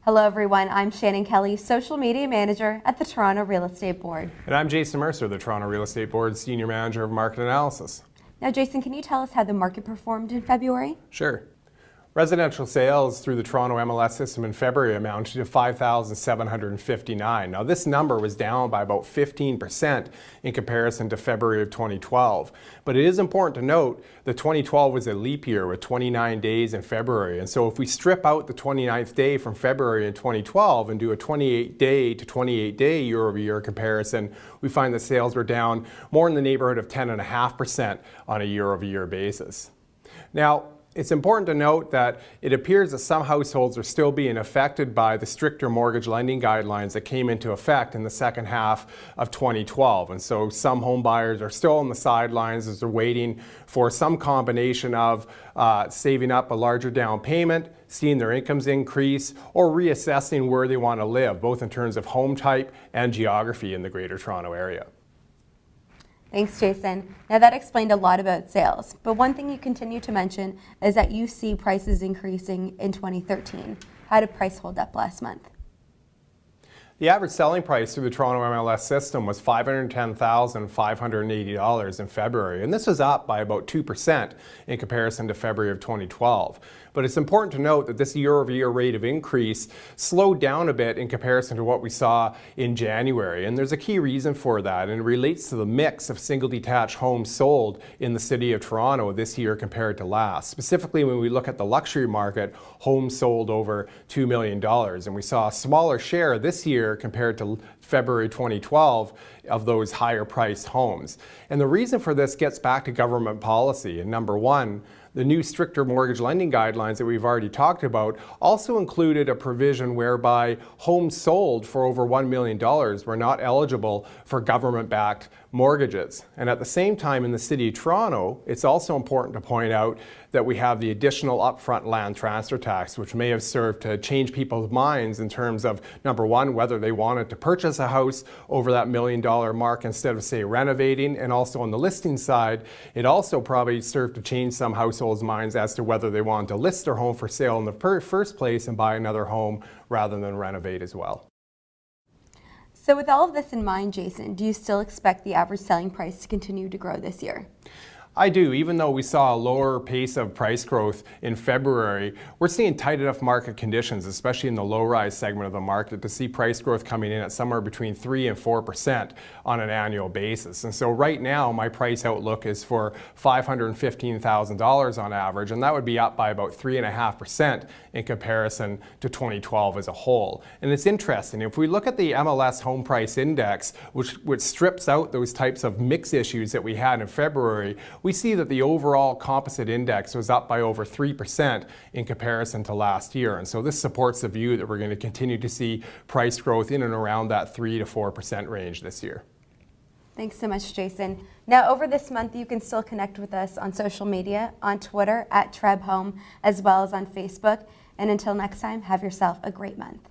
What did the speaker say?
Hello everyone, I'm Shannon Kelly, Social Media Manager at the Toronto Real Estate Board. And I'm Jason Mercer, the Toronto Real Estate Board's Senior Manager of Market Analysis. Now Jason, can you tell us how the market performed in February? Sure. Residential sales through the Toronto MLS system in February amounted to 5,759. Now this number was down by about 15% in comparison to February of 2012. But it is important to note that 2012 was a leap year with 29 days in February. And so if we strip out the 29th day from February in 2012 and do a 28-day to 28-day year-over-year comparison, we find that sales were down more in the neighborhood of 10.5% on a year-over-year basis. Now, it's important to note that it appears that some households are still being affected by the stricter mortgage lending guidelines that came into effect in the second half of 2012. And so some home buyers are still on the sidelines as they're waiting for some combination of saving up a larger down payment, seeing their incomes increase, or reassessing where they want to live, both in terms of home type and geography in the Greater Toronto Area. Thanks, Jason. Now that explained a lot about sales, but one thing you continue to mention is that you see prices increasing in 2013. How did price hold up last month? The average selling price through the Toronto MLS system was $510,580 in February, and this was up by about 2% in comparison to February of 2012. But it's important to note that this year-over-year rate of increase slowed down a bit in comparison to what we saw in January. And there's a key reason for that, and it relates to the mix of single-detached homes sold in the City of Toronto this year compared to last. Specifically, when we look at the luxury market, homes sold over $2 million. And we saw a smaller share this year compared to February 2012 of those higher priced homes. And the reason for this gets back to government policy. And number one, the new stricter mortgage lending guidelines that we've already talked about also included a provision whereby homes sold for over $1 million were not eligible for government-backed mortgages. And at the same time in the City of Toronto, it's also important to point out that we have the additional upfront land transfer tax, which may have served to change people's minds in terms of, number one, whether they wanted to purchase a house over that $1 million mark instead of, say, renovating. And also on the listing side, it also probably served to change some households' minds as to whether they wanted to list their home for sale in the first place and buy another home rather than renovate as well. So with all of this in mind, Jason, do you still expect the average selling price to continue to grow this year? I do. Even though we saw a lower pace of price growth in February, we're seeing tight enough market conditions, especially in the low-rise segment of the market, to see price growth coming in at somewhere between 3% and 4% on an annual basis. And so right now, my price outlook is for $515,000 on average, and that would be up by about 3.5% in comparison to 2012 as a whole. And it's interesting, if we look at the MLS Home Price Index, which strips out those types of mix issues that we had in February, we see that the overall composite index was up by over 3% in comparison to last year. And so this supports the view that we're going to continue to see price growth in and around that 3 to 4% range this year. Thanks so much, Jason. Now, over this month, you can still connect with us on social media, on Twitter at TREB Home, as well as on Facebook. And until next time, have yourself a great month.